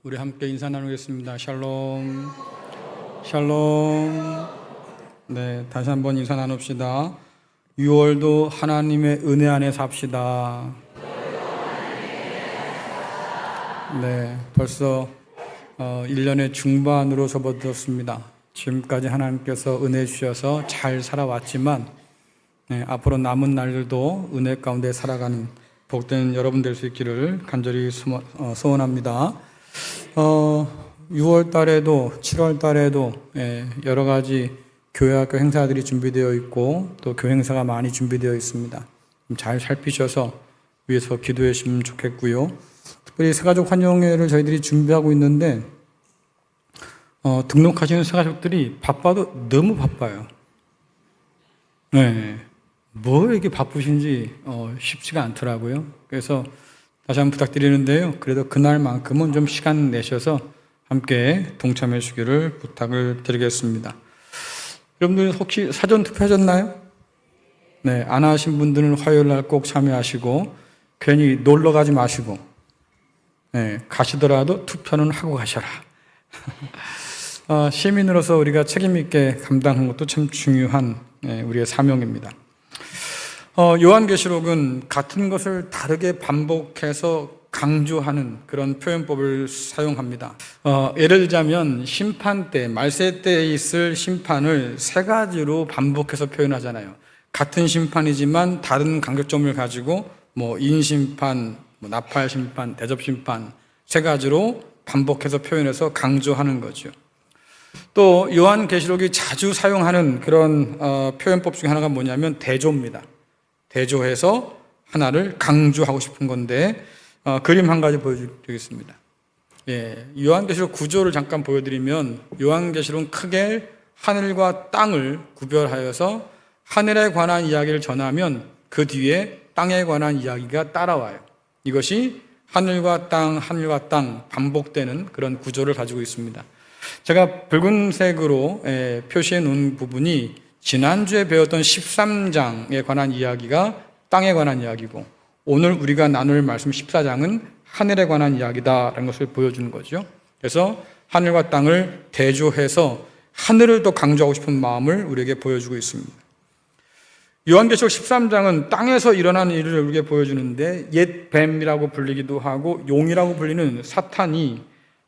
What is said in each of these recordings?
우리 함께 인사 나누겠습니다. 샬롬. 샬롬. 네, 다시 한번 인사 나눕시다. 6월도 하나님의 은혜 안에 삽시다. 네, 벌써 1년의 중반으로 접어들었습니다. 지금까지 하나님께서 은혜 주셔서 잘 살아왔지만 앞으로 남은 날들도 은혜 가운데 살아가는 복된 여러분 될 수 있기를 간절히 소원합니다. 6월 달에도 7월 달에도 여러 가지 교회학교 행사들이 준비되어 있고 또 교회 행사가 많이 준비되어 있습니다. 잘 살피셔서 위해서 기도해 주시면 좋겠고요. 특별히 새가족 환영회를 저희들이 준비하고 있는데 등록하시는 새가족들이 바빠도 너무 바빠요. 네, 뭐 이렇게 바쁘신지 쉽지가 않더라고요. 그래서 다시 한번 부탁드리는데요. 그래도 그날만큼은 좀 시간 내셔서 함께 동참해 주기를 부탁을 드리겠습니다. 여러분들 혹시 사전 투표하셨나요? 네, 안 하신 분들은 화요일 날 꼭 참여하시고 괜히 놀러 가지 마시고 가시더라도 투표는 하고 가셔라. 시민으로서 우리가 책임 있게 감당하는 것도 참 중요한 우리의 사명입니다. 요한계시록은 같은 것을 다르게 반복해서 강조하는 그런 표현법을 사용합니다. 예를 들자면 심판 때, 말세 때에 있을 심판을 세 가지로 반복해서 표현하잖아요. 같은 심판이지만 다른 강조점을 가지고 인심판, 나팔심판, 대접심판 세 가지로 반복해서 표현해서 강조하는 거죠. 또 요한계시록이 자주 사용하는 그런 표현법 중에 하나가 뭐냐면 대조입니다. 대조해서 하나를 강조하고 싶은 건데 그림 한 가지 보여드리겠습니다. 요한계시록 구조를 잠깐 보여드리면 요한계시록은 크게 하늘과 땅을 구별하여서 하늘에 관한 이야기를 전하면 그 뒤에 땅에 관한 이야기가 따라와요. 이것이 하늘과 땅 반복되는 그런 구조를 가지고 있습니다. 제가 붉은색으로 표시해 놓은 부분이 지난주에 배웠던 13장에 관한 이야기가 땅에 관한 이야기고 오늘 우리가 나눌 말씀 14장은 하늘에 관한 이야기다라는 것을 보여주는 거죠. 그래서 하늘과 땅을 대조해서 하늘을 더 강조하고 싶은 마음을 우리에게 보여주고 있습니다. 요한계시록 13장은 땅에서 일어난 일을 우리에게 보여주는데 옛 뱀이라고 불리기도 하고 용이라고 불리는 사탄이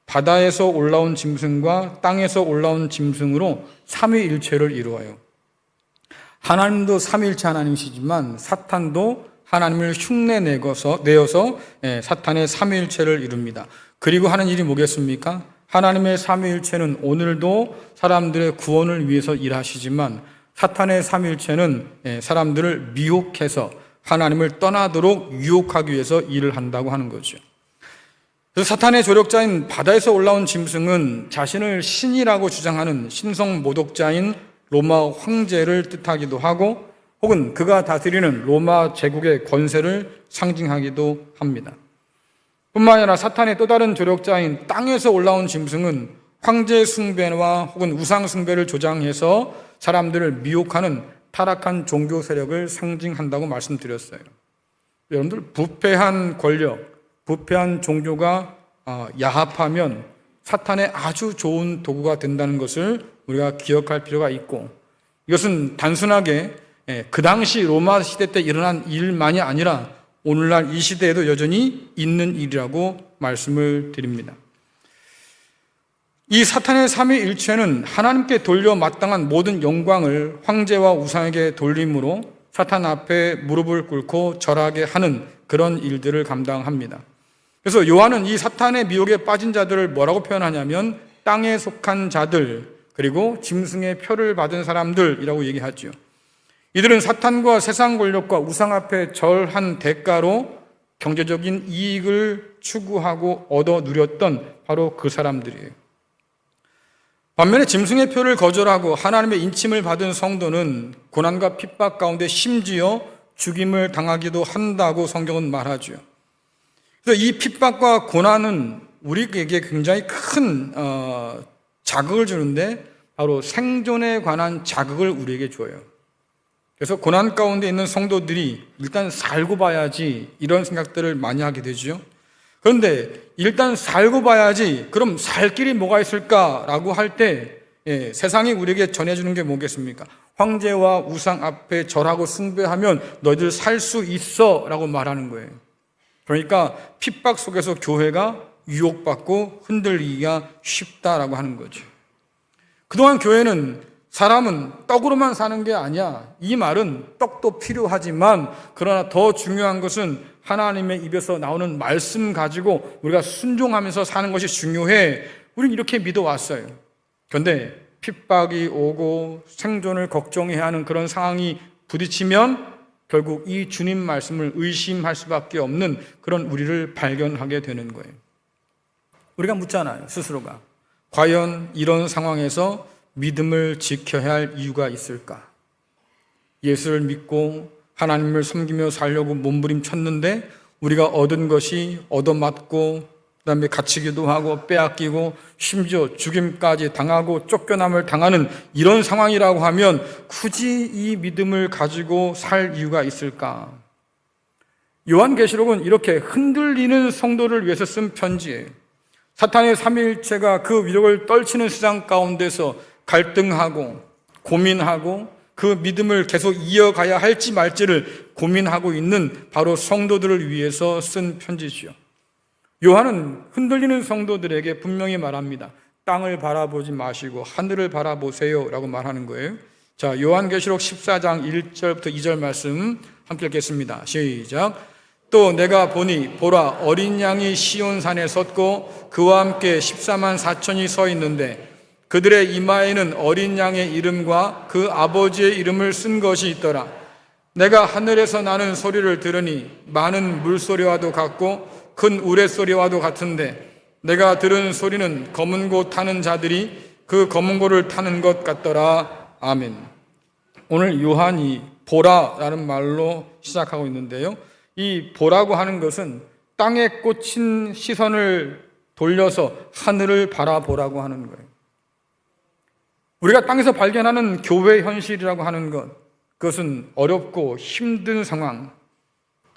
바다에서 올라온 짐승과 땅에서 올라온 짐승으로 삼위일체를 이루어요. 하나님도 삼위일체 하나님이시지만 사탄도 하나님을 흉내내어서 사탄의 삼위일체를 이룹니다. 그리고 하는 일이 뭐겠습니까? 하나님의 삼위일체는 오늘도 사람들의 구원을 위해서 일하시지만 사탄의 삼위일체는 사람들을 미혹해서 하나님을 떠나도록 유혹하기 위해서 일을 한다고 하는 거죠. 그래서 사탄의 조력자인 바다에서 올라온 짐승은 자신을 신이라고 주장하는 신성 모독자인 로마 황제를 뜻하기도 하고 혹은 그가 다스리는 로마 제국의 권세를 상징하기도 합니다. 뿐만 아니라 사탄의 또 다른 조력자인 땅에서 올라온 짐승은 황제 숭배와 혹은 우상 숭배를 조장해서 사람들을 미혹하는 타락한 종교 세력을 상징한다고 말씀드렸어요. 여러분들 부패한 권력, 부패한 종교가 야합하면 사탄의 아주 좋은 도구가 된다는 것을 우리가 기억할 필요가 있고 이것은 단순하게 그 당시 로마 시대 때 일어난 일만이 아니라 오늘날 이 시대에도 여전히 있는 일이라고 말씀을 드립니다. 이 사탄의 삼위일체는 하나님께 돌려 마땅한 모든 영광을 황제와 우상에게 돌림으로 사탄 앞에 무릎을 꿇고 절하게 하는 그런 일들을 감당합니다. 그래서 요한은 이 사탄의 미혹에 빠진 자들을 뭐라고 표현하냐면 땅에 속한 자들 그리고 짐승의 표를 받은 사람들이라고 얘기하죠. 이들은 사탄과 세상 권력과 우상 앞에 절한 대가로 경제적인 이익을 추구하고 얻어 누렸던 바로 그 사람들이에요. 반면에 짐승의 표를 거절하고 하나님의 인침을 받은 성도는 고난과 핍박 가운데 심지어 죽임을 당하기도 한다고 성경은 말하죠. 그래서 이 핍박과 고난은 우리에게 굉장히 큰 자극을 주는데 바로 생존에 관한 자극을 우리에게 줘요. 그래서 고난 가운데 있는 성도들이 일단 살고 봐야지 이런 생각들을 많이 하게 되죠. 그런데 일단 살고 봐야지, 그럼 살 길이 뭐가 있을까라고 할 때 세상이 우리에게 전해주는 게 뭐겠습니까? 황제와 우상 앞에 절하고 숭배하면 너희들 살 수 있어 라고 말하는 거예요. 그러니까 핍박 속에서 교회가 유혹받고 흔들리기가 쉽다라고 하는 거죠. 그동안 교회는 사람은 떡으로만 사는 게 아니야. 이 말은 떡도 필요하지만 그러나 더 중요한 것은 하나님의 입에서 나오는 말씀 가지고 우리가 순종하면서 사는 것이 중요해. 우리는 이렇게 믿어왔어요. 그런데 핍박이 오고 생존을 걱정해야 하는 그런 상황이 부딪히면 결국 이 주님 말씀을 의심할 수밖에 없는 그런 우리를 발견하게 되는 거예요. 우리가 묻잖아요, 스스로가. 과연 이런 상황에서 믿음을 지켜야 할 이유가 있을까? 예수를 믿고 하나님을 섬기며 살려고 몸부림쳤는데 우리가 얻은 것이 얻어맞고 그다음에 갇히기도 하고 빼앗기고 심지어 죽임까지 당하고 쫓겨남을 당하는 이런 상황이라고 하면 굳이 이 믿음을 가지고 살 이유가 있을까? 요한계시록은 이렇게 흔들리는 성도를 위해서 쓴 편지예요. 사탄의 삼위일체가 그 위력을 떨치는 세상 가운데서 갈등하고 고민하고 그 믿음을 계속 이어가야 할지 말지를 고민하고 있는 바로 성도들을 위해서 쓴 편지죠. 요한은 흔들리는 성도들에게 분명히 말합니다. 땅을 바라보지 마시고 하늘을 바라보세요 라고 말하는 거예요. 자, 요한계시록 14장 1절부터 2절 말씀 함께 읽겠습니다. 시작. 또 내가 보니 보라 어린 양이 시온산에 섰고 그와 함께 14만 4천이 서 있는데 그들의 이마에는 어린 양의 이름과 그 아버지의 이름을 쓴 것이 있더라. 내가 하늘에서 나는 소리를 들으니 많은 물소리와도 같고 큰 우레소리와도 같은데 내가 들은 소리는 검은 고 타는 자들이 그 검은 고를 타는 것 같더라. 아멘. 오늘 요한이 보라라는 말로 시작하고 있는데요. 이 보라고 하는 것은 땅에 꽂힌 시선을 돌려서 하늘을 바라보라고 하는 거예요. 우리가 땅에서 발견하는 교회 현실이라고 하는 것, 그것은 어렵고 힘든 상황.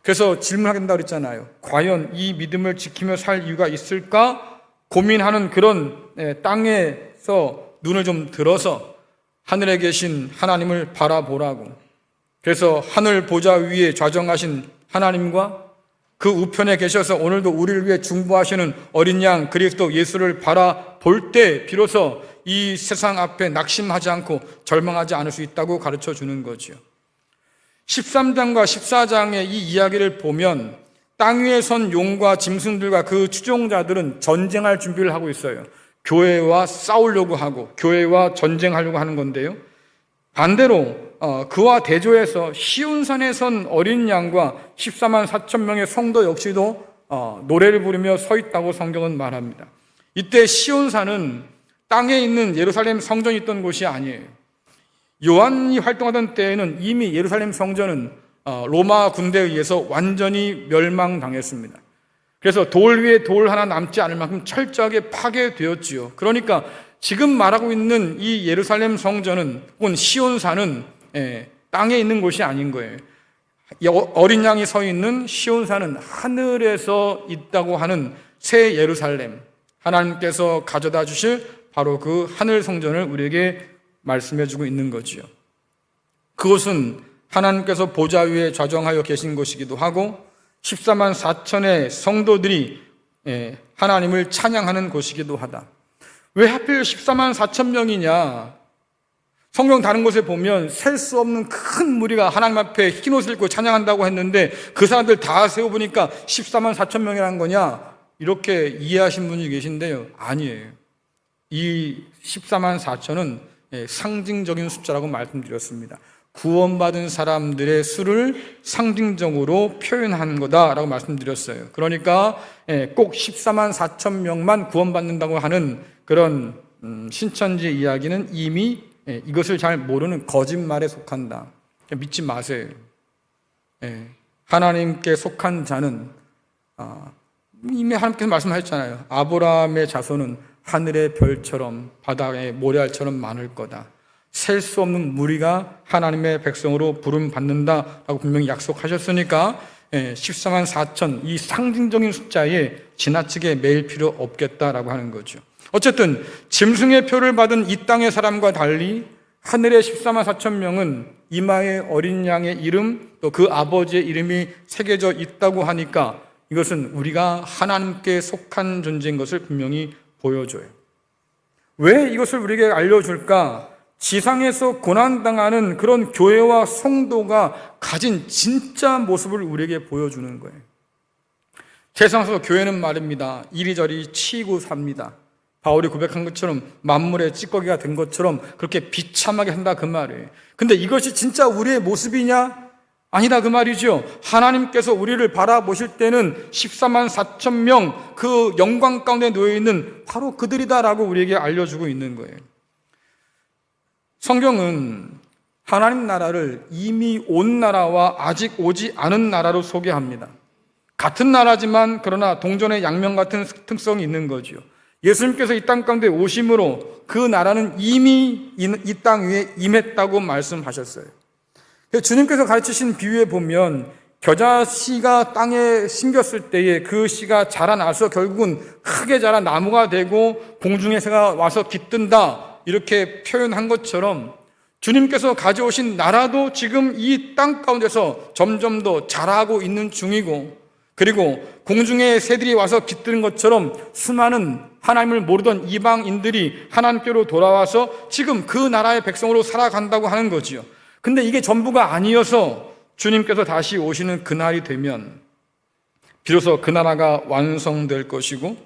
그래서 질문하게 된다고 그랬잖아요. 과연 이 믿음을 지키며 살 이유가 있을까? 고민하는 그런 땅에서 눈을 좀 들어서 하늘에 계신 하나님을 바라보라고. 그래서 하늘 보좌 위에 좌정하신 하나님과 그 우편에 계셔서 오늘도 우리를 위해 중보하시는 어린 양 그리스도 예수를 바라볼 때 비로소 이 세상 앞에 낙심하지 않고 절망하지 않을 수 있다고 가르쳐 주는 거죠. 13장과 14장의 이 이야기를 보면 땅 위에 선 용과 짐승들과 그 추종자들은 전쟁할 준비를 하고 있어요. 교회와 싸우려고 하고 교회와 전쟁하려고 하는 건데요. 반대로 그와 대조해서 시온산에 선 어린 양과 14만 4천 명의 성도 역시도 노래를 부르며 서 있다고 성경은 말합니다. 이때 시온산은 땅에 있는 예루살렘 성전이 있던 곳이 아니에요. 요한이 활동하던 때에는 이미 예루살렘 성전은 로마 군대에 의해서 완전히 멸망당했습니다. 그래서 돌 위에 돌 하나 남지 않을 만큼 철저하게 파괴되었지요. 그러니까 지금 말하고 있는 이 예루살렘 성전은 혹은 시온산은 땅에 있는 곳이 아닌 거예요. 어린 양이 서 있는 시온산은 하늘에서 있다고 하는 새 예루살렘, 하나님께서 가져다 주실 바로 그 하늘 성전을 우리에게 말씀해주고 있는 거지요. 그곳은 하나님께서 보좌 위에 좌정하여 계신 곳이기도 하고 14만 4천의 성도들이 하나님을 찬양하는 곳이기도 하다. 왜 하필 14만 4천 명이냐? 성경 다른 곳에 보면 셀 수 없는 큰 무리가 하나님 앞에 흰 옷을 입고 찬양한다고 했는데 그 사람들 다 세워보니까 14만 4천 명이라는 거냐? 이렇게 이해하신 분이 계신데요. 아니에요. 이 14만 4천은 상징적인 숫자라고 말씀드렸습니다. 구원받은 사람들의 수를 상징적으로 표현한 거다라고 말씀드렸어요. 그러니까 꼭 14만 4천 명만 구원받는다고 하는 그런 신천지 이야기는 이미 이것을 잘 모르는 거짓말에 속한다. 믿지 마세요. 하나님께 속한 자는 이미 하나님께서 말씀하셨잖아요. 아브라함의 자손은 하늘의 별처럼 바다의 모래알처럼 많을 거다. 셀 수 없는 무리가 하나님의 백성으로 부름받는다라고 분명히 약속하셨으니까 14만 4천 이 상징적인 숫자에 지나치게 매일 필요 없겠다라고 하는 거죠. 어쨌든 짐승의 표를 받은 이 땅의 사람과 달리 하늘의 14만 4천 명은 이마에 어린 양의 이름 또 그 아버지의 이름이 새겨져 있다고 하니까 이것은 우리가 하나님께 속한 존재인 것을 분명히 보여줘요. 왜 이것을 우리에게 알려줄까? 지상에서 고난당하는 그런 교회와 성도가 가진 진짜 모습을 우리에게 보여주는 거예요. 세상에서 교회는 말입니다. 이리저리 치이고 삽니다. 바울이 고백한 것처럼 만물의 찌꺼기가 된 것처럼 그렇게 비참하게 한다 그 말이에요. 근데 이것이 진짜 우리의 모습이냐? 아니다 그 말이죠. 하나님께서 우리를 바라보실 때는 14만 4천 명 그 영광 가운데 놓여있는 바로 그들이다라고 우리에게 알려주고 있는 거예요. 성경은 하나님 나라를 이미 온 나라와 아직 오지 않은 나라로 소개합니다. 같은 나라지만 그러나 동전의 양면 같은 특성이 있는 거죠. 예수님께서 이 땅 가운데 오심으로 그 나라는 이미 이 땅 위에 임했다고 말씀하셨어요. 주님께서 가르치신 비유에 보면 겨자씨가 땅에 심겼을 때에 그 씨가 자라나서 결국은 크게 자라 나무가 되고 공중의 새가 와서 깃든다 이렇게 표현한 것처럼 주님께서 가져오신 나라도 지금 이 땅 가운데서 점점 더 자라고 있는 중이고 그리고 공중의 새들이 와서 깃드는 것처럼 수많은 하나님을 모르던 이방인들이 하나님께로 돌아와서 지금 그 나라의 백성으로 살아간다고 하는 거지요. 근데 이게 전부가 아니어서 주님께서 다시 오시는 그날이 되면 비로소 그 나라가 완성될 것이고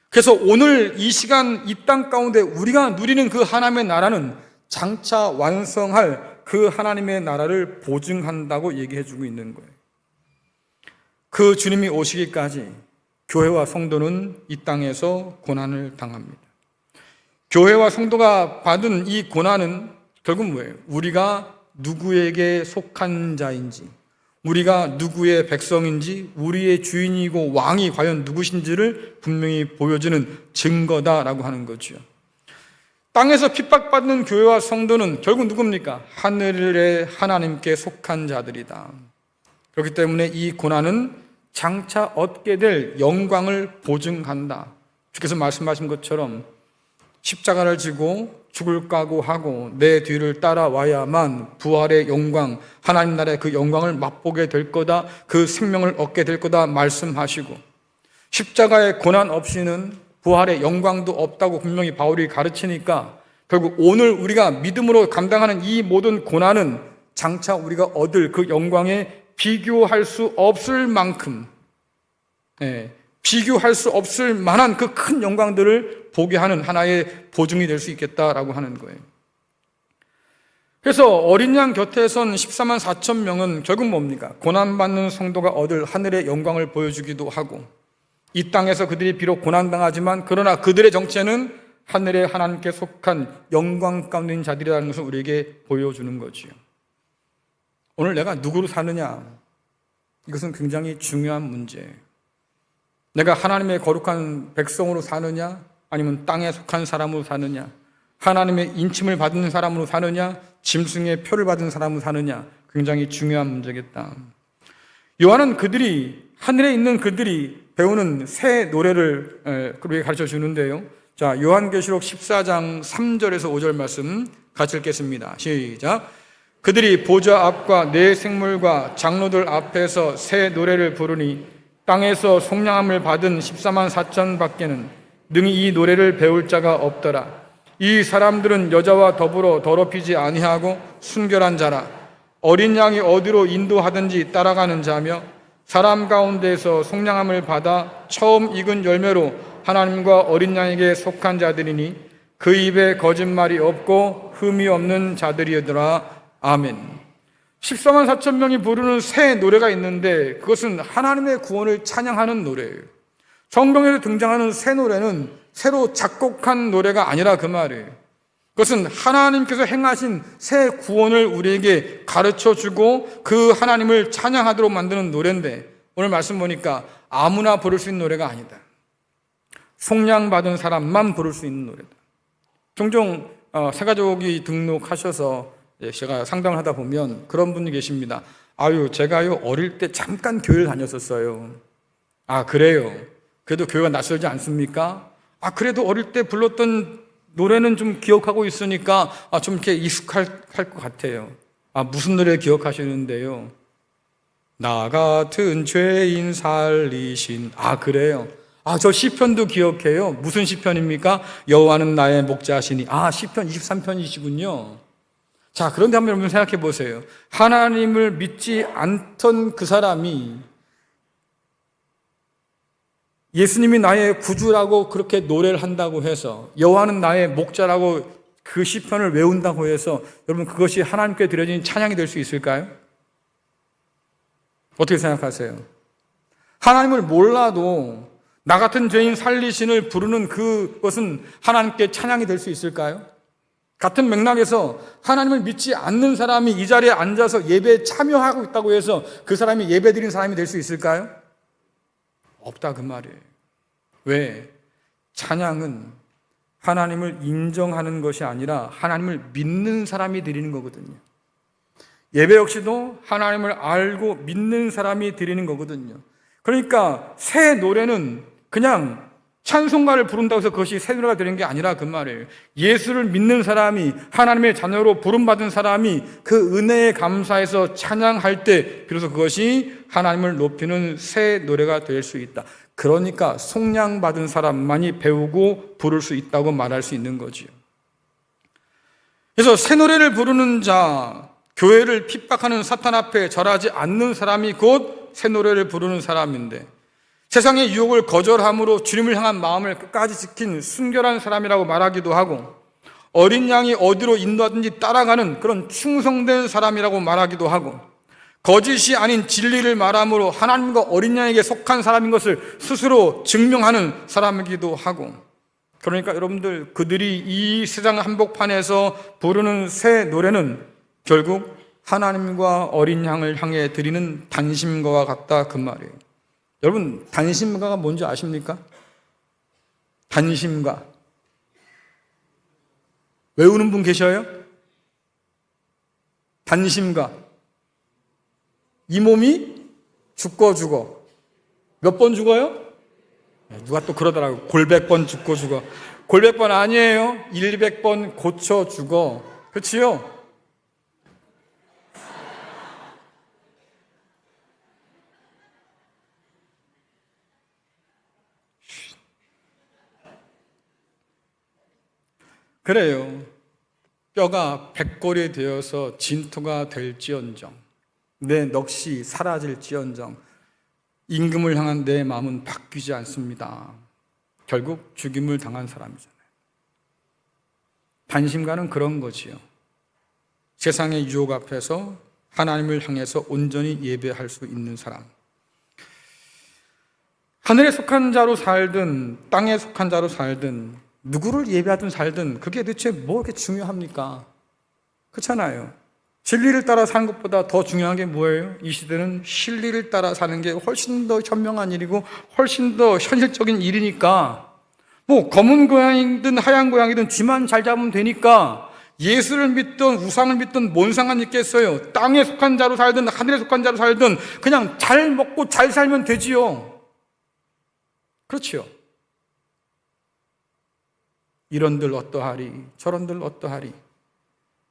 그래서 오늘 이 시간 이 땅 가운데 우리가 누리는 그 하나님의 나라는 장차 완성할 그 하나님의 나라를 보증한다고 얘기해 주고 있는 거예요. 그 주님이 오시기까지 교회와 성도는 이 땅에서 고난을 당합니다. 교회와 성도가 받은 이 고난은 결국 뭐예요? 우리가 누구에게 속한 자인지, 우리가 누구의 백성인지, 우리의 주인이고 왕이 과연 누구신지를 분명히 보여주는 증거다라고 하는 거죠. 땅에서 핍박받는 교회와 성도는 결국 누굽니까? 하늘의 하나님께 속한 자들이다. 그렇기 때문에 이 고난은 장차 얻게 될 영광을 보증한다. 주께서 말씀하신 것처럼 십자가를 지고 죽을 각오하고 내 뒤를 따라와야만 부활의 영광, 하나님 나라의 그 영광을 맛보게 될 거다, 그 생명을 얻게 될 거다 말씀하시고 십자가의 고난 없이는 부활의 영광도 없다고 분명히 바울이 가르치니까 결국 오늘 우리가 믿음으로 감당하는 이 모든 고난은 장차 우리가 얻을 그 영광에 비교할 수 없을 만큼 비교할 수 없을 만한 그 큰 영광들을 보게 하는 하나의 보증이 될 수 있겠다라고 하는 거예요. 그래서 어린 양 곁에 선 14만 4천 명은 결국 뭡니까? 고난받는 성도가 얻을 하늘의 영광을 보여주기도 하고 이 땅에서 그들이 비록 고난당하지만 그러나 그들의 정체는 하늘의 하나님께 속한 영광 가운데 있는 자들이라는 것을 우리에게 보여주는 거지요. 오늘 내가 누구로 사느냐? 이것은 굉장히 중요한 문제예요. 내가 하나님의 거룩한 백성으로 사느냐? 아니면 땅에 속한 사람으로 사느냐? 하나님의 인침을 받은 사람으로 사느냐? 짐승의 표를 받은 사람으로 사느냐? 굉장히 중요한 문제겠다. 요한은 하늘에 있는 그들이 배우는 새 노래를 그렇게 가르쳐 주는데요. 자, 요한계시록 14장 3절에서 5절 말씀 같이 읽겠습니다. 시작. 그들이 보좌 앞과 네 생물과 장로들 앞에서 새 노래를 부르니 땅에서 속량함을 받은 14만 4천 밖에는 능히 이 노래를 배울 자가 없더라. 이 사람들은 여자와 더불어 더럽히지 아니하고 순결한 자라. 어린 양이 어디로 인도하든지 따라가는 자며 사람 가운데서 속량함을 받아 처음 익은 열매로 하나님과 어린 양에게 속한 자들이니 그 입에 거짓말이 없고 흠이 없는 자들이더라. 아멘. 14만 4천 명이 부르는 새 노래가 있는데 그것은 하나님의 구원을 찬양하는 노래예요. 성경에서 등장하는 새 노래는 새로 작곡한 노래가 아니라 그 말이에요. 그것은 하나님께서 행하신 새 구원을 우리에게 가르쳐주고 그 하나님을 찬양하도록 만드는 노래인데 오늘 말씀 보니까 아무나 부를 수 있는 노래가 아니다. 속량받은 사람만 부를 수 있는 노래다. 종종 새가족이 등록하셔서 제가 상담을 하다 보면 그런 분이 계십니다. 아유, 제가요, 어릴 때 잠깐 교회를 다녔었어요. 아, 그래요? 그래도 교회가 낯설지 않습니까? 아, 그래도 어릴 때 불렀던 노래는 좀 기억하고 있으니까, 좀 이렇게 익숙할 것 같아요. 무슨 노래 기억하시는데요? 나 같은 죄인 살리신. 그래요? 저 시편도 기억해요. 무슨 시편입니까? 여호와는 나의 목자시니. 시편 23편이시군요. 자, 그런데 한번 여러분 생각해 보세요. 하나님을 믿지 않던 그 사람이 예수님이 나의 구주라고 그렇게 노래를 한다고 해서, 여호와는 나의 목자라고 그 시편을 외운다고 해서, 여러분 그것이 하나님께 드려진 찬양이 될 수 있을까요? 어떻게 생각하세요? 하나님을 몰라도 나 같은 죄인 살리신을 부르는 그것은 하나님께 찬양이 될 수 있을까요? 같은 맥락에서 하나님을 믿지 않는 사람이 이 자리에 앉아서 예배에 참여하고 있다고 해서 그 사람이 예배 드린 사람이 될 수 있을까요? 없다, 그 말이에요. 왜? 찬양은 하나님을 인정하는 것이 아니라 하나님을 믿는 사람이 드리는 거거든요. 예배 역시도 하나님을 알고 믿는 사람이 드리는 거거든요. 그러니까 새 노래는 그냥 찬송가를 부른다고 해서 그것이 새 노래가 되는 게 아니라 그 말이에요. 예수를 믿는 사람이, 하나님의 자녀로 부름받은 사람이 그 은혜에 감사해서 찬양할 때 비로소 그것이 하나님을 높이는 새 노래가 될 수 있다. 그러니까 속량받은 사람만이 배우고 부를 수 있다고 말할 수 있는 거지요. 그래서 새 노래를 부르는 자, 교회를 핍박하는 사탄 앞에 절하지 않는 사람이 곧 새 노래를 부르는 사람인데, 세상의 유혹을 거절함으로 주님을 향한 마음을 끝까지 지킨 순결한 사람이라고 말하기도 하고, 어린 양이 어디로 인도하든지 따라가는 그런 충성된 사람이라고 말하기도 하고, 거짓이 아닌 진리를 말함으로 하나님과 어린 양에게 속한 사람인 것을 스스로 증명하는 사람이기도 하고, 그러니까 여러분들, 그들이 이 세상 한복판에서 부르는 새 노래는 결국 하나님과 어린 양을 향해 드리는 단심과와 같다, 그 말이에요. 여러분, 단심가가 뭔지 아십니까? 단심가. 외우는 분 계셔요? 단심가. 이 몸이 죽고 몇 번 죽어요? 누가 또 그러더라고요. 골백번 죽고 죽어. 골백번 아니에요. 100번 고쳐 죽어. 그렇지요? 그래요. 뼈가 백골이 되어서 진토가 될지언정, 내 넋이 사라질지언정, 임금을 향한 내 마음은 바뀌지 않습니다. 결국 죽임을 당한 사람이잖아요. 단심가는 그런 거지요. 세상의 유혹 앞에서 하나님을 향해서 온전히 예배할 수 있는 사람. 하늘에 속한 자로 살든 땅에 속한 자로 살든 누구를 예배하든 살든 그게 대체 뭐 그렇게 중요합니까? 그렇잖아요. 진리를 따라 사는 것보다 더 중요한 게 뭐예요? 이 시대는 진리를 따라 사는 게 훨씬 더 현명한 일이고 훨씬 더 현실적인 일이니까, 뭐 검은 고양이든 하얀 고양이든 쥐만 잘 잡으면 되니까 예수를 믿든 우상을 믿든 뭔 상관이 있겠어요? 땅에 속한 자로 살든 하늘에 속한 자로 살든 그냥 잘 먹고 잘 살면 되지요. 그렇지요. 이런들 어떠하리, 저런들 어떠하리,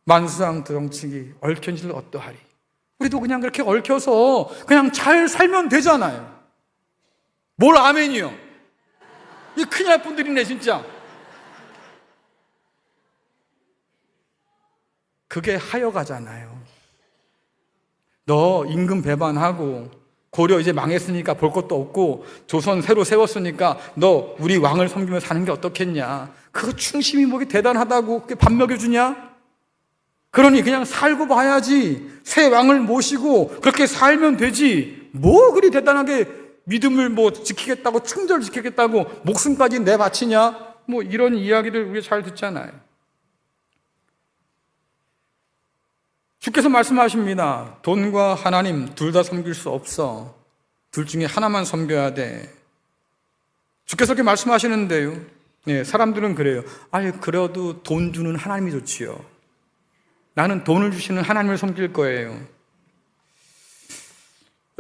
만수상 드렁치기, 얽혀질 어떠하리. 우리도 그냥 그렇게 얽혀서 그냥 잘 살면 되잖아요. 뭘 아멘이요? 이 큰일 날 분들이네 진짜. 그게 하여가잖아요. 너 임금 배반하고 고려 이제 망했으니까 볼 것도 없고 조선 새로 세웠으니까 너 우리 왕을 섬기며 사는 게 어떻겠냐. 그거 충심이 뭐게 대단하다고 그게 밥 먹여주냐? 그러니 그냥 살고 봐야지. 새 왕을 모시고 그렇게 살면 되지. 뭐 그리 대단하게 믿음을 뭐 지키겠다고, 충절 지키겠다고 목숨까지 내바치냐? 뭐 이런 이야기들 우리 잘 듣잖아요. 주께서 말씀하십니다. 돈과 하나님 둘 다 섬길 수 없어. 둘 중에 하나만 섬겨야 돼. 주께서 그렇게 말씀하시는데요. 네, 사람들은 그래요. 아니, 그래도 돈 주는 하나님이 좋지요. 나는 돈을 주시는 하나님을 섬길 거예요.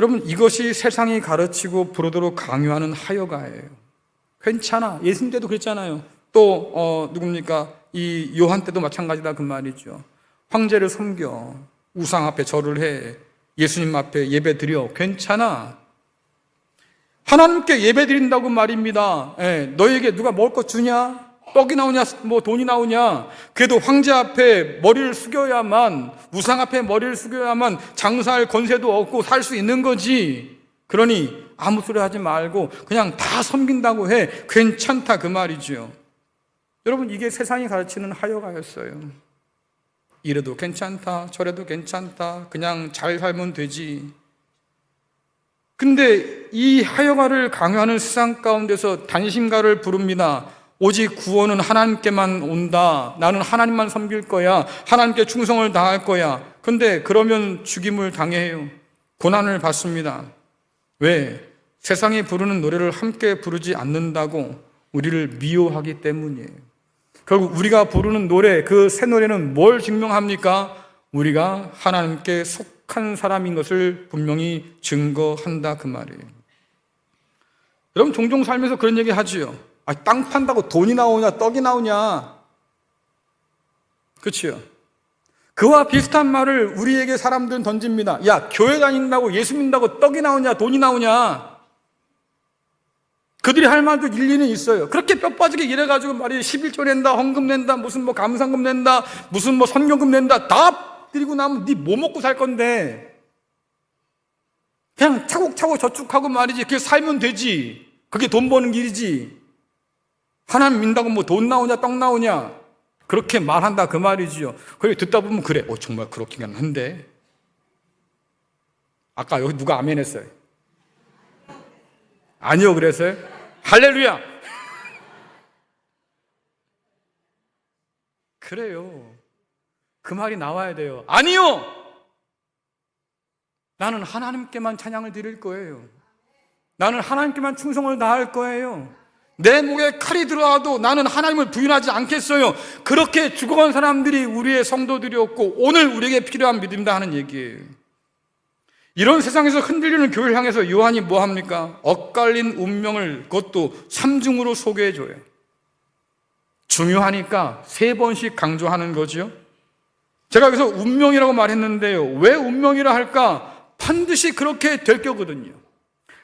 여러분, 이것이 세상이 가르치고 부르도록 강요하는 하여가예요. 괜찮아. 예수님 때도 그랬잖아요. 또 누굽니까? 이 요한 때도 마찬가지다 그 말이죠. 황제를 섬겨, 우상 앞에 절을 해, 예수님 앞에 예배 드려, 괜찮아. 하나님께 예배 드린다고 말입니다. 너에게 누가 먹을 것 주냐? 떡이 나오냐? 뭐 돈이 나오냐? 그래도 황제 앞에 머리를 숙여야만, 우상 앞에 머리를 숙여야만 장사할 권세도 얻고 살 수 있는 거지. 그러니 아무 소리 하지 말고 그냥 다 섬긴다고 해. 괜찮다 그 말이죠. 여러분, 이게 세상이 가르치는 하여가였어요. 이래도 괜찮다, 저래도 괜찮다, 그냥 잘 살면 되지. 근데 이 하여가를 강요하는 세상 가운데서 단신가를 부릅니다. 오직 구원은 하나님께만 온다. 나는 하나님만 섬길 거야. 하나님께 충성을 다할 거야. 근데 그러면 죽임을 당해요. 고난을 받습니다. 왜? 세상이 부르는 노래를 함께 부르지 않는다고 우리를 미워하기 때문이에요. 결국 우리가 부르는 노래, 그 새 노래는 뭘 증명합니까? 우리가 하나님께 속한 사람인 것을 분명히 증거한다 그 말이에요. 여러분, 종종 살면서 그런 얘기 하지요. 땅 판다고 돈이 나오냐, 떡이 나오냐. 그렇지요? 그와 비슷한 말을 우리에게 사람들은 던집니다. 야, 교회 다닌다고, 예수 믿는다고 떡이 나오냐, 돈이 나오냐. 그들이 할 말도 일리는 있어요. 그렇게 뼈 빠지게 일해가지고 말이에요. 11조 낸다, 헌금 낸다, 무슨 뭐 감상금 낸다, 무슨 뭐 선교금 낸다, 다 드리고 나면 네 뭐 먹고 살 건데. 그냥 차곡차곡 저축하고 말이지. 그게 살면 되지. 그게 돈 버는 길이지. 하나님 믿는다고 뭐 돈 나오냐, 떡 나오냐. 그렇게 말한다 그 말이지요. 그리고 듣다 보면 그래. 정말 그렇긴 한데. 아까 여기 누가 아멘 했어요? 아니요, 그랬어요? 할렐루야! 그래요. 그 말이 나와야 돼요. 아니요! 나는 하나님께만 찬양을 드릴 거예요. 나는 하나님께만 충성을 다할 거예요. 내 목에 칼이 들어와도 나는 하나님을 부인하지 않겠어요. 그렇게 죽어간 사람들이 우리의 성도들이었고 오늘 우리에게 필요한 믿음이다 하는 얘기예요. 이런 세상에서 흔들리는 교회를 향해서 요한이 뭐 합니까? 엇갈린 운명을 그것도 3중으로 소개해줘요. 중요하니까 3번씩 강조하는 거죠. 제가 여기서 운명이라고 말했는데요. 왜 운명이라 할까? 반드시 그렇게 될 거거든요.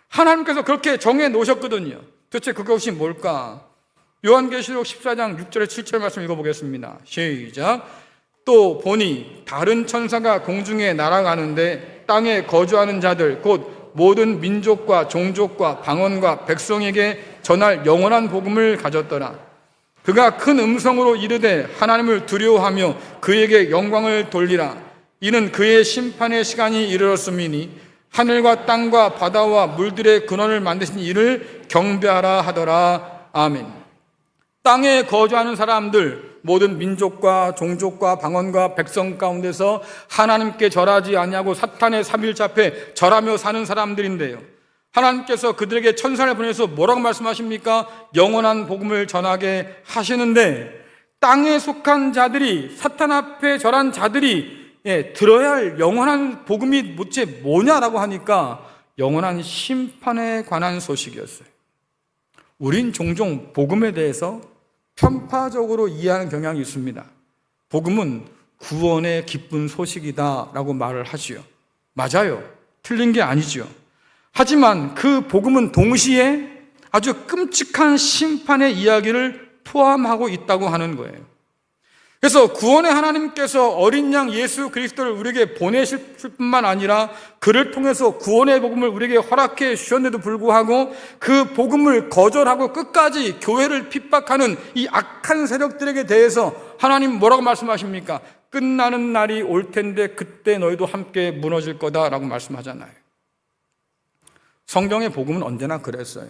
하나님께서 그렇게 정해 놓으셨거든요. 도대체 그것이 뭘까? 요한계시록 14장 6절에 7절 말씀 읽어보겠습니다. 시작. 또 보니 다른 천사가 공중에 날아가는데 땅에 거주하는 자들 곧 모든 민족과 종족과 방언과 백성에게 전할 영원한 복음을 가졌더라. 그가 큰 음성으로 이르되 하나님을 두려워하며 그에게 영광을 돌리라. 이는 그의 심판의 시간이 이르렀음이니 하늘과 땅과 바다와 물들의 근원을 만드신 이를 경배하라 하더라. 아멘. 땅에 거주하는 사람들, 모든 민족과 종족과 방언과 백성 가운데서 하나님께 절하지 아니하고 사탄의 삼일체 앞에 절하며 사는 사람들인데요. 하나님께서 그들에게 천사를 보내서 뭐라고 말씀하십니까? 영원한 복음을 전하게 하시는데 땅에 속한 자들이, 사탄 앞에 절한 자들이 들어야 할 영원한 복음이 도대체 뭐냐라고 하니까 영원한 심판에 관한 소식이었어요. 우린 종종 복음에 대해서 편파적으로 이해하는 경향이 있습니다. 복음은 구원의 기쁜 소식이다라고 말을 하지요. 맞아요. 틀린 게 아니죠. 하지만 그 복음은 동시에 아주 끔찍한 심판의 이야기를 포함하고 있다고 하는 거예요. 그래서 구원의 하나님께서 어린 양 예수 그리스도를 우리에게 보내실 뿐만 아니라 그를 통해서 구원의 복음을 우리에게 허락해 주셨는데도 불구하고 그 복음을 거절하고 끝까지 교회를 핍박하는 이 악한 세력들에게 대해서 하나님 뭐라고 말씀하십니까? 끝나는 날이 올 텐데 그때 너희도 함께 무너질 거다라고 말씀하잖아요. 성경의 복음은 언제나 그랬어요.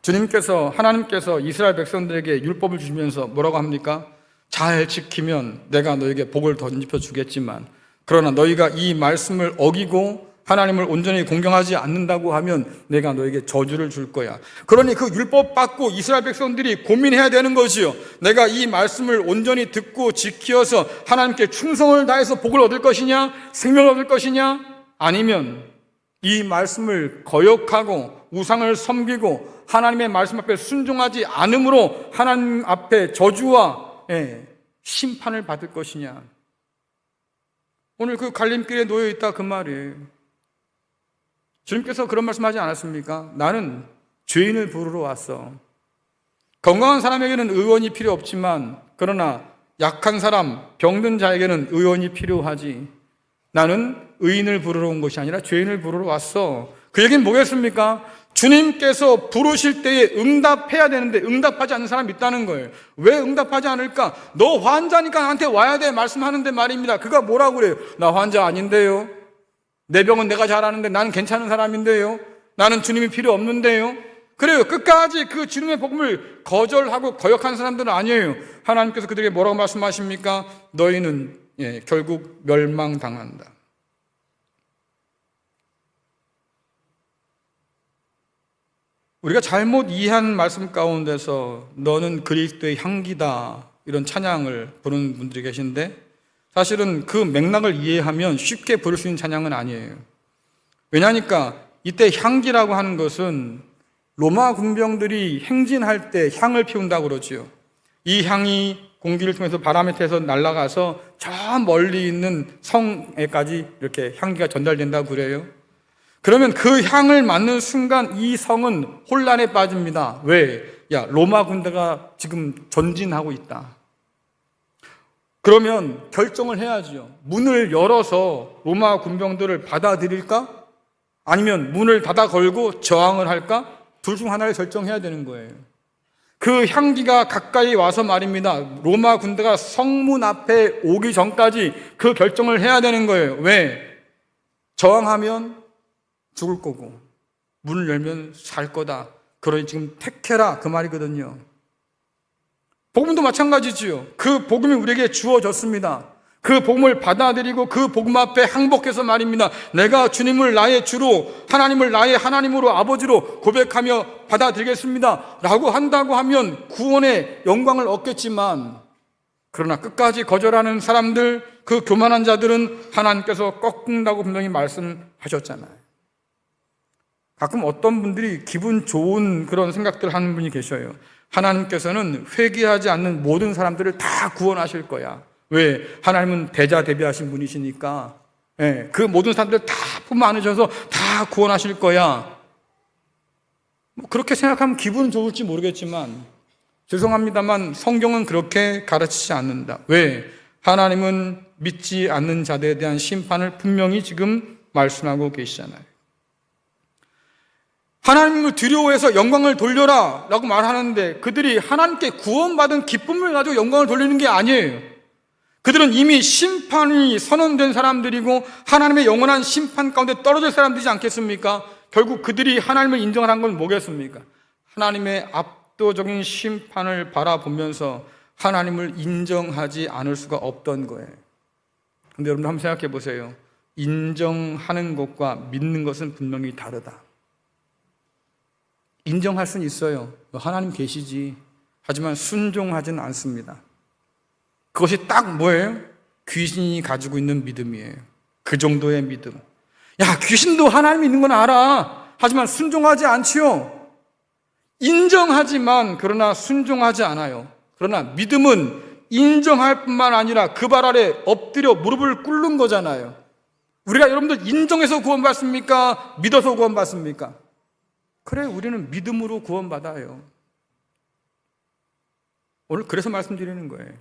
주님께서, 하나님께서 이스라엘 백성들에게 율법을 주시면서 뭐라고 합니까? 잘 지키면 내가 너에게 복을 덧입혀 주겠지만 그러나 너희가 이 말씀을 어기고 하나님을 온전히 공경하지 않는다고 하면 내가 너에게 저주를 줄 거야. 그러니 그 율법 받고 이스라엘 백성들이 고민해야 되는 거지요. 내가 이 말씀을 온전히 듣고 지키어서 하나님께 충성을 다해서 복을 얻을 것이냐, 생명을 얻을 것이냐, 아니면 이 말씀을 거역하고 우상을 섬기고 하나님의 말씀 앞에 순종하지 않으므로 하나님 앞에 저주와 심판을 받을 것이냐. 오늘 그 갈림길에 놓여 있다 그 말이에요. 주님께서 그런 말씀하지 않았습니까? 나는 죄인을 부르러 왔어. 건강한 사람에게는 의원이 필요 없지만 그러나 약한 사람, 병든 자에게는 의원이 필요하지. 나는 의인을 부르러 온 것이 아니라 죄인을 부르러 왔어. 그 얘기는 뭐겠습니까? 주님께서 부르실 때에 응답해야 되는데 응답하지 않는 사람이 있다는 거예요. 왜 응답하지 않을까? 너 환자니까 나한테 와야 돼 말씀하는데 말입니다. 그가 뭐라고 그래요? 나 환자 아닌데요. 내 병은 내가 잘 아는데 나는 괜찮은 사람인데요. 나는 주님이 필요 없는데요. 그래요. 끝까지 그 주님의 복음을 거절하고 거역한 사람들은 아니에요. 하나님께서 그들에게 뭐라고 말씀하십니까? 너희는 결국 멸망당한다. 우리가 잘못 이해한 말씀 가운데서 너는 그리스도의 향기다 이런 찬양을 부르는 분들이 계신데 사실은 그 맥락을 이해하면 쉽게 부를 수 있는 찬양은 아니에요. 왜냐하니까 이때 향기라고 하는 것은 로마 군병들이 행진할 때 향을 피운다고 그러지요. 이 향이 공기를 통해서 바람에 태서 날아가서 저 멀리 있는 성에까지 이렇게 향기가 전달된다고 그래요. 그러면 그 향을 맡는 순간 이 성은 혼란에 빠집니다. 왜? 야, 로마 군대가 지금 전진하고 있다. 그러면 결정을 해야지요. 문을 열어서 로마 군병들을 받아들일까? 아니면 문을 닫아 걸고 저항을 할까? 둘 중 하나를 결정해야 되는 거예요. 그 향기가 가까이 와서 말입니다. 로마 군대가 성문 앞에 오기 전까지 그 결정을 해야 되는 거예요. 왜? 저항하면 죽을 거고 문을 열면 살 거다. 그러니 지금 택해라 그 말이거든요. 복음도 마찬가지지요. 그 복음이 우리에게 주어졌습니다. 그 복음을 받아들이고 그 복음 앞에 항복해서 말입니다. 내가 주님을 나의 주로, 하나님을 나의 하나님으로 아버지로 고백하며 받아들이겠습니다 라고 한다고 하면 구원의 영광을 얻겠지만 그러나 끝까지 거절하는 사람들, 그 교만한 자들은 하나님께서 꺾는다고 분명히 말씀하셨잖아요. 가끔 어떤 분들이 기분 좋은 그런 생각들을 하는 분이 계셔요. 하나님께서는 회개하지 않는 모든 사람들을 다 구원하실 거야. 왜? 하나님은 대자대비하신 분이시니까. 그 모든 사람들을 다 품 안으셔서 다 구원하실 거야. 그렇게 생각하면 기분 좋을지 모르겠지만 죄송합니다만 성경은 그렇게 가르치지 않는다. 왜? 하나님은 믿지 않는 자들에 대한 심판을 분명히 지금 말씀하고 계시잖아요. 하나님을 두려워해서 영광을 돌려라 라고 말하는데 그들이 하나님께 구원받은 기쁨을 가지고 영광을 돌리는 게 아니에요. 그들은 이미 심판이 선언된 사람들이고 하나님의 영원한 심판 가운데 떨어질 사람들이지 않겠습니까? 결국 그들이 하나님을 인정한 건 뭐겠습니까? 하나님의 압도적인 심판을 바라보면서 하나님을 인정하지 않을 수가 없던 거예요. 그런데 여러분 한번 생각해 보세요. 인정하는 것과 믿는 것은 분명히 다르다. 인정할 수는 있어요. 하나님 계시지. 하지만 순종하지는 않습니다. 그것이 딱 뭐예요? 귀신이 가지고 있는 믿음이에요. 그 정도의 믿음. 야, 귀신도 하나님이 있는 건 알아. 하지만 순종하지 않지요. 인정하지만 그러나 순종하지 않아요. 그러나 믿음은 인정할 뿐만 아니라 그 발 아래 엎드려 무릎을 꿇는 거잖아요. 우리가 여러분들 인정해서 구원받습니까? 믿어서 구원받습니까? 그래, 우리는 믿음으로 구원받아요. 오늘 그래서 말씀드리는 거예요.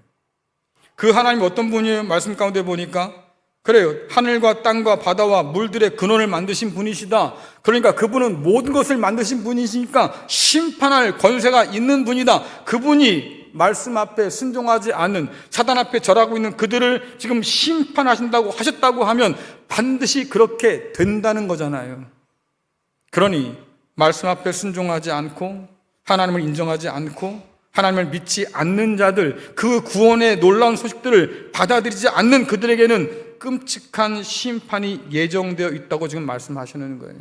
그 하나님 어떤 분이에요? 말씀 가운데 보니까 그래요. 하늘과 땅과 바다와 물들의 근원을 만드신 분이시다. 그러니까 그분은 모든 것을 만드신 분이시니까 심판할 권세가 있는 분이다. 그분이 말씀 앞에 순종하지 않는 사단 앞에 절하고 있는 그들을 지금 심판하신다고 하셨다고 하면 반드시 그렇게 된다는 거잖아요. 그러니 말씀 앞에 순종하지 않고 하나님을 인정하지 않고 하나님을 믿지 않는 자들, 그 구원의 놀라운 소식들을 받아들이지 않는 그들에게는 끔찍한 심판이 예정되어 있다고 지금 말씀하시는 거예요.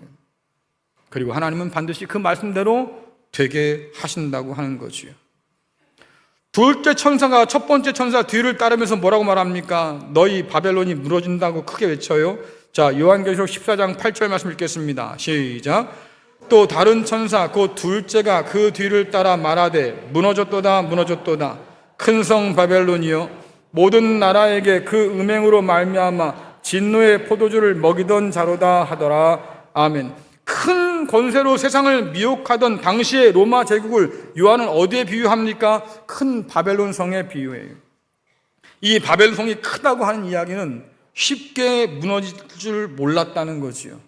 그리고 하나님은 반드시 그 말씀대로 되게 하신다고 하는 거지요. 둘째 천사가 첫 번째 천사 뒤를 따르면서 뭐라고 말합니까? 너희 바벨론이 무너진다고 크게 외쳐요. 자, 요한계시록 14장 8절 말씀 읽겠습니다. 시작. 또 다른 천사 곧 둘째가 그 뒤를 따라 말하되 무너졌도다 무너졌도다 큰 성 바벨론이여 모든 나라에게 그 음행으로 말미암아 진노의 포도주를 먹이던 자로다 하더라. 아멘. 큰 권세로 세상을 미혹하던 당시의 로마 제국을 요한은 어디에 비유합니까? 큰 바벨론 성에 비유해요. 이 바벨론 성이 크다고 하는 이야기는 쉽게 무너질 줄 몰랐다는 거지요.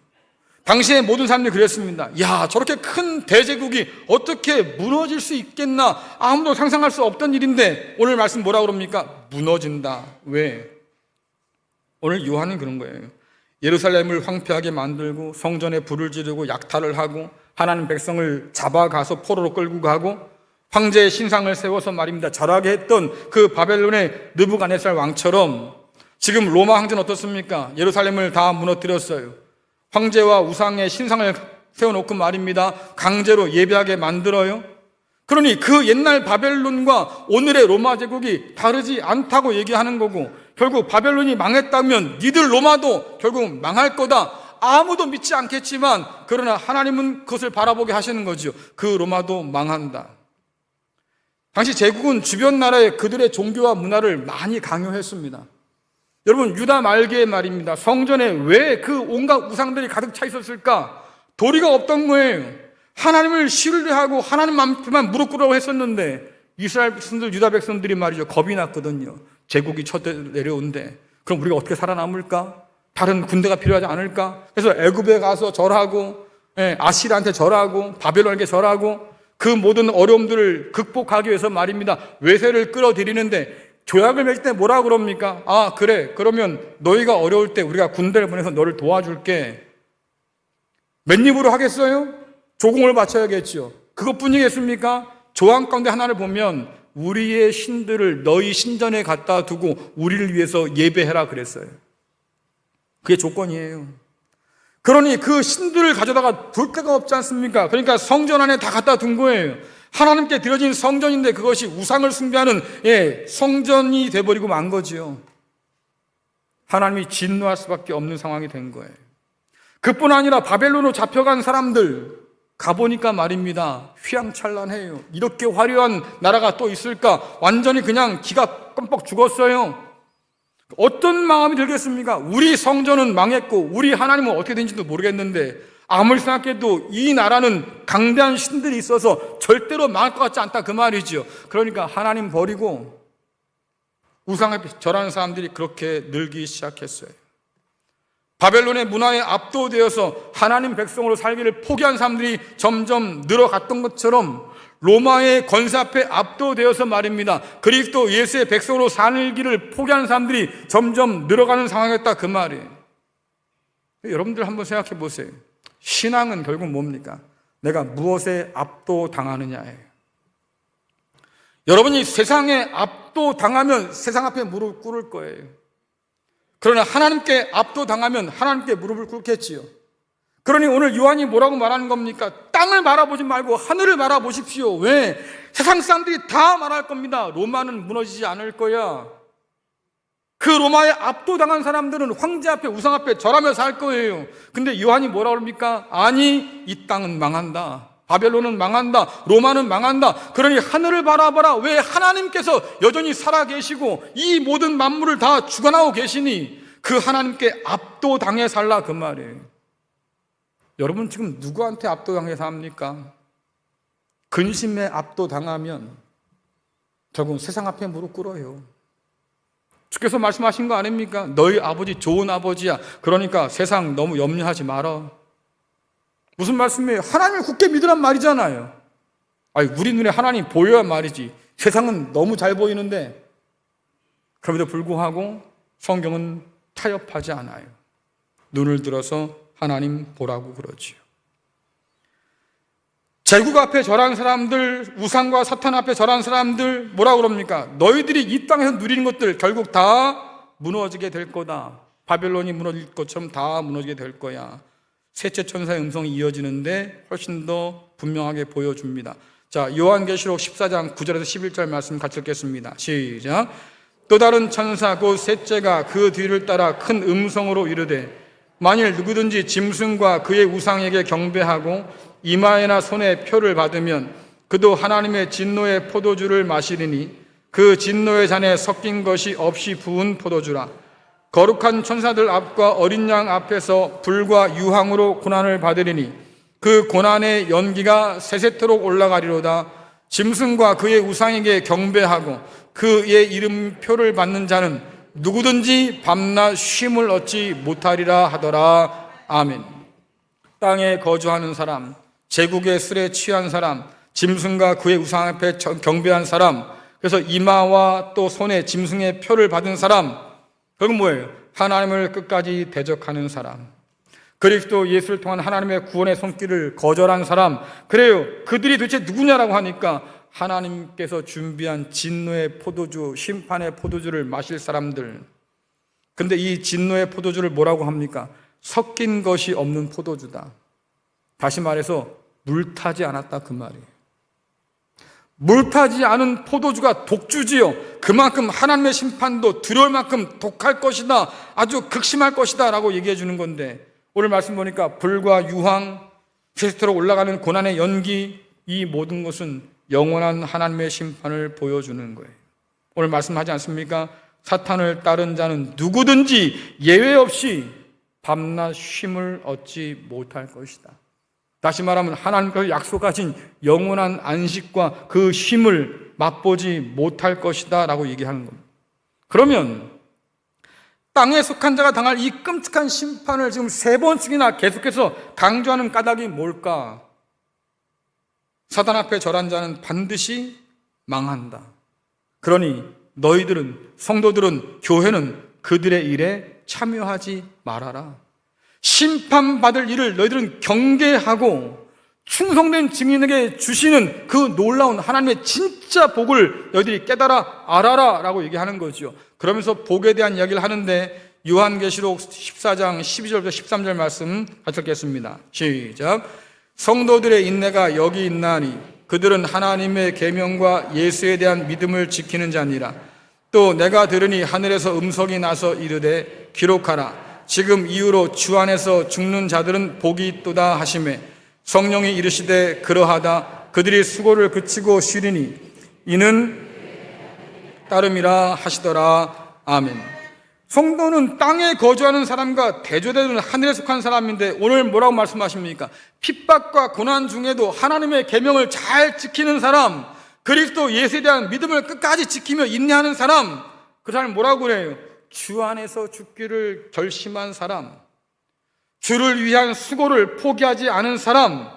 당시에 모든 사람들이 그랬습니다. 야, 저렇게 큰 대제국이 어떻게 무너질 수 있겠나? 아무도 상상할 수 없던 일인데 오늘 말씀 뭐라 그럽니까? 무너진다. 왜? 오늘 요한은 그런 거예요. 예루살렘을 황폐하게 만들고 성전에 불을 지르고 약탈을 하고 하나님 백성을 잡아가서 포로로 끌고 가고 황제의 신상을 세워서 말입니다. 절하게 했던 그 바벨론의 느부갓네살 왕처럼 지금 로마 황제는 어떻습니까? 예루살렘을 다 무너뜨렸어요. 황제와 우상의 신상을 세워놓고 말입니다. 강제로 예배하게 만들어요. 그러니 그 옛날 바벨론과 오늘의 로마 제국이 다르지 않다고 얘기하는 거고 결국 바벨론이 망했다면 니들 로마도 결국 망할 거다. 아무도 믿지 않겠지만 그러나 하나님은 그것을 바라보게 하시는 거죠. 그 로마도 망한다. 당시 제국은 주변 나라에 그들의 종교와 문화를 많이 강요했습니다. 여러분, 유다 말기에 말입니다. 성전에 왜 그 온갖 우상들이 가득 차 있었을까? 도리가 없던 거예요. 하나님을 신뢰하고 하나님만 무릎 꿇으라고 했었는데 이스라엘 백성들, 유다 백성들이 말이죠. 겁이 났거든요. 제국이 쳐내려온대. 그럼 우리가 어떻게 살아남을까? 다른 군대가 필요하지 않을까? 그래서 애굽에 가서 절하고 아시라한테 절하고 바벨론에게 절하고 그 모든 어려움들을 극복하기 위해서 말입니다. 외세를 끌어들이는데 조약을 맺을 때 뭐라 그럽니까? 아, 그래. 그러면 너희가 어려울 때 우리가 군대를 보내서 너를 도와줄게. 맨입으로 하겠어요? 조공을 바쳐야겠죠. 그것뿐이겠습니까? 조항 가운데 하나를 보면 우리의 신들을 너희 신전에 갖다 두고 우리를 위해서 예배해라 그랬어요. 그게 조건이에요. 그러니 그 신들을 가져다가 둘 데가 없지 않습니까? 그러니까 성전 안에 다 갖다 둔 거예요. 하나님께 드려진 성전인데 그것이 우상을 숭배하는 성전이 돼버리고 만 거지요. 하나님이 진노할 수밖에 없는 상황이 된 거예요. 그뿐 아니라 바벨론으로 잡혀간 사람들 가보니까 말입니다. 휘황찬란해요. 이렇게 화려한 나라가 또 있을까? 완전히 그냥 기가 껌뻑 죽었어요. 어떤 마음이 들겠습니까? 우리 성전은 망했고 우리 하나님은 어떻게 된지도 모르겠는데 아무리 생각해도 이 나라는 강대한 신들이 있어서 절대로 망할 것 같지 않다 그 말이죠. 그러니까 하나님 버리고 우상 앞에 절하는 사람들이 그렇게 늘기 시작했어요. 바벨론의 문화에 압도되어서 하나님 백성으로 살기를 포기한 사람들이 점점 늘어갔던 것처럼 로마의 권세 앞에 압도되어서 말입니다. 그리스도 예수의 백성으로 살기를 포기하는 사람들이 점점 늘어가는 상황이었다 그 말이에요. 여러분들 한번 생각해 보세요. 신앙은 결국 뭡니까? 내가 무엇에 압도당하느냐예요. 여러분이 세상에 압도당하면 세상 앞에 무릎 꿇을 거예요. 그러나 하나님께 압도당하면 하나님께 무릎을 꿇겠지요. 그러니 오늘 요한이 뭐라고 말하는 겁니까? 땅을 바라보지 말고 하늘을 바라보십시오. 왜? 세상 사람들이 다 말할 겁니다. 로마는 무너지지 않을 거야. 그 로마에 압도당한 사람들은 황제 앞에 우상 앞에 절하며 살 거예요. 근데 요한이 뭐라고 합니까? 아니, 이 땅은 망한다. 바벨론은 망한다. 로마는 망한다. 그러니 하늘을 바라봐라. 왜? 하나님께서 여전히 살아계시고 이 모든 만물을 다 주관하고 계시니 그 하나님께 압도당해 살라 그 말이에요. 여러분 지금 누구한테 압도당해 삽니까? 근심에 압도당하면 결국 세상 앞에 무릎 꿇어요. 주께서 말씀하신 거 아닙니까? 너희 아버지 좋은 아버지야. 그러니까 세상 너무 염려하지 마라. 무슨 말씀이에요? 하나님을 굳게 믿으란 말이잖아요. 아니, 우리 눈에 하나님 보여야 말이지. 세상은 너무 잘 보이는데 그럼에도 불구하고 성경은 타협하지 않아요. 눈을 들어서 하나님 보라고 그러지요. 제국 앞에 절한 사람들, 우상과 사탄 앞에 절한 사람들 뭐라고 그럽니까? 너희들이 이 땅에서 누리는 것들 결국 다 무너지게 될 거다. 바벨론이 무너질 것처럼 다 무너지게 될 거야. 셋째 천사의 음성이 이어지는데 훨씬 더 분명하게 보여줍니다. 자, 요한계시록 14장 9절에서 11절 말씀 같이 읽겠습니다. 시작. 또 다른 천사 곧 셋째가 그 뒤를 따라 큰 음성으로 이르되 만일 누구든지 짐승과 그의 우상에게 경배하고 이마에나 손에 표를 받으면 그도 하나님의 진노의 포도주를 마시리니 그 진노의 잔에 섞인 것이 없이 부은 포도주라. 거룩한 천사들 앞과 어린 양 앞에서 불과 유황으로 고난을 받으리니 그 고난의 연기가 세세토록 올라가리로다. 짐승과 그의 우상에게 경배하고 그의 이름표를 받는 자는 누구든지 밤낮 쉼을 얻지 못하리라 하더라. 아멘. 땅에 거주하는 사람, 제국의 술에 취한 사람, 짐승과 그의 우상 앞에 경배한 사람, 그래서 이마와 또 손에 짐승의 표를 받은 사람, 그건 뭐예요? 하나님을 끝까지 대적하는 사람, 그리스도 예수를 통한 하나님의 구원의 손길을 거절한 사람. 그래요, 그들이 도대체 누구냐라고 하니까 하나님께서 준비한 진노의 포도주, 심판의 포도주를 마실 사람들. 근데 이 진노의 포도주를 뭐라고 합니까? 섞인 것이 없는 포도주다. 다시 말해서 물타지 않았다 그 말이에요. 물타지 않은 포도주가 독주지요. 그만큼 하나님의 심판도 두려울 만큼 독할 것이다, 아주 극심할 것이다 라고 얘기해 주는 건데, 오늘 말씀 보니까 불과 유황, 세세토록 올라가는 고난의 연기, 이 모든 것은 영원한 하나님의 심판을 보여주는 거예요. 오늘 말씀하지 않습니까? 사탄을 따른 자는 누구든지 예외 없이 밤낮 쉼을 얻지 못할 것이다. 다시 말하면 하나님께서 약속하신 영원한 안식과 그 쉼을 맛보지 못할 것이다 라고 얘기하는 겁니다. 그러면 땅에 속한 자가 당할 이 끔찍한 심판을 지금 3번씩이나 계속해서 강조하는 까닭이 뭘까? 사단 앞에 절한 자는 반드시 망한다. 그러니 너희들은, 성도들은, 교회는 그들의 일에 참여하지 말아라. 심판받을 일을 너희들은 경계하고 충성된 증인에게 주시는 그 놀라운 하나님의 진짜 복을 너희들이 깨달아 알아라 라고 얘기하는 거죠. 그러면서 복에 대한 이야기를 하는데, 요한계시록 14장 12절부터 13절 말씀 같이 읽겠습니다. 시작. 성도들의 인내가 여기 있나니 그들은 하나님의 계명과 예수에 대한 믿음을 지키는 자니라. 또 내가 들으니 하늘에서 음성이 나서 이르되 기록하라. 지금 이후로 주 안에서 죽는 자들은 복이 있도다 하시매 성령이 이르시되 그러하다. 그들이 수고를 그치고 쉬리니 이는 따름이라 하시더라. 아멘. 성도는 땅에 거주하는 사람과 대조되는 하늘에 속한 사람인데, 오늘 뭐라고 말씀하십니까? 핍박과 고난 중에도 하나님의 계명을 잘 지키는 사람, 그리스도 예수에 대한 믿음을 끝까지 지키며 인내하는 사람, 그 사람 뭐라고 그래요? 주 안에서 죽기를 결심한 사람, 주를 위한 수고를 포기하지 않은 사람,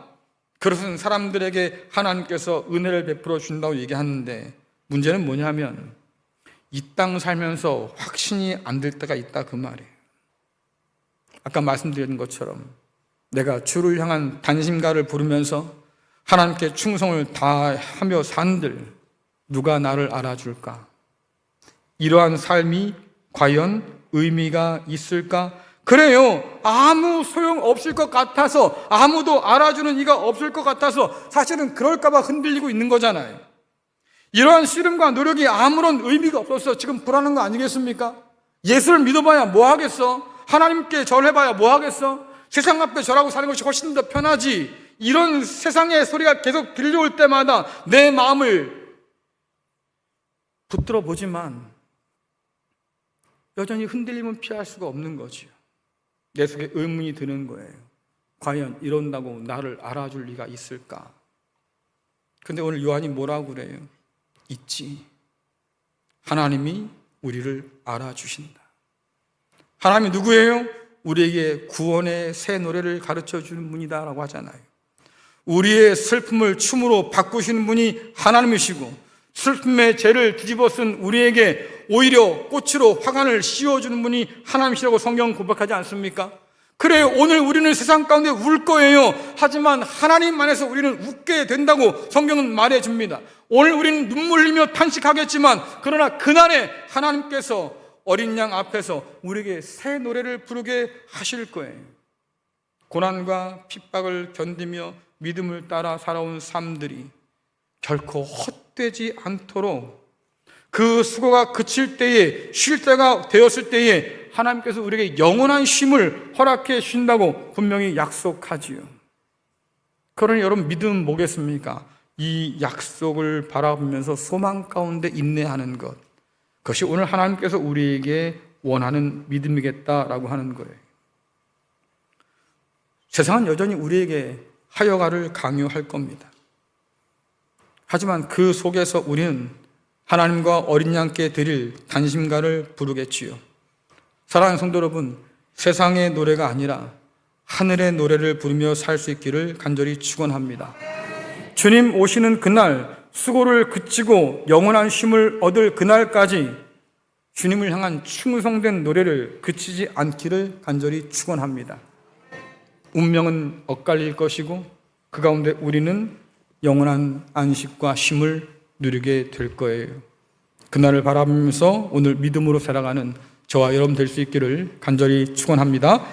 그런 사람들에게 하나님께서 은혜를 베풀어 준다고 얘기하는데, 문제는 뭐냐면 이 땅 살면서 확신이 안 될 때가 있다 그 말이에요. 아까 말씀드린 것처럼 내가 주를 향한 단심가를 부르면서 하나님께 충성을 다하며 산들 누가 나를 알아줄까? 이러한 삶이 과연 의미가 있을까? 그래요. 아무 소용 없을 것 같아서, 아무도 알아주는 이가 없을 것 같아서 사실은 그럴까봐 흔들리고 있는 거잖아요. 이러한 씨름과 노력이 아무런 의미가 없어서 지금 불안한 거 아니겠습니까? 예수를 믿어봐야 뭐 하겠어? 하나님께 절해봐야 뭐 하겠어? 세상 앞에 절하고 사는 것이 훨씬 더 편하지. 이런 세상의 소리가 계속 들려올 때마다 내 마음을 붙들어 보지만 여전히 흔들림은 피할 수가 없는 거지요. 내 속에 의문이 드는 거예요. 과연 이런다고 나를 알아줄 리가 있을까? 근데 오늘 요한이 뭐라고 그래요? 있지. 하나님이 우리를 알아주신다. 하나님이 누구예요? 우리에게 구원의 새 노래를 가르쳐 주는 분이다 라고 하잖아요. 우리의 슬픔을 춤으로 바꾸시는 분이 하나님이시고, 슬픔의 죄를 뒤집어 쓴 우리에게 오히려 꽃으로 화관을 씌워주는 분이 하나님이시라고 성경 고백하지 않습니까? 그래요. 오늘 우리는 세상 가운데 울 거예요. 하지만 하나님 안에서 우리는 웃게 된다고 성경은 말해줍니다. 오늘 우리는 눈물 흘리며 탄식하겠지만, 그러나 그날에 하나님께서 어린 양 앞에서 우리에게 새 노래를 부르게 하실 거예요. 고난과 핍박을 견디며 믿음을 따라 살아온 삶들이 결코 헛되지 않도록, 그 수고가 그칠 때에, 쉴 때가 되었을 때에 하나님께서 우리에게 영원한 쉼을 허락해 주신다고 분명히 약속하지요. 그러니 여러분, 믿음은 뭐겠습니까? 이 약속을 바라보면서 소망 가운데 인내하는 것, 그것이 오늘 하나님께서 우리에게 원하는 믿음이겠다라고 하는 거예요. 세상은 여전히 우리에게 하여가를 강요할 겁니다. 하지만 그 속에서 우리는 하나님과 어린 양께 드릴 단심가를 부르겠지요. 사랑하는 성도 여러분, 세상의 노래가 아니라 하늘의 노래를 부르며 살 수 있기를 간절히 축원합니다. 주님 오시는 그날, 수고를 그치고 영원한 쉼을 얻을 그날까지 주님을 향한 충성된 노래를 그치지 않기를 간절히 축원합니다. 운명은 엇갈릴 것이고 그 가운데 우리는 영원한 안식과 쉼을 누리게 될 거예요. 그날을 바라보면서 오늘 믿음으로 살아가는 저와 여러분 될 수 있기를 간절히 축원합니다.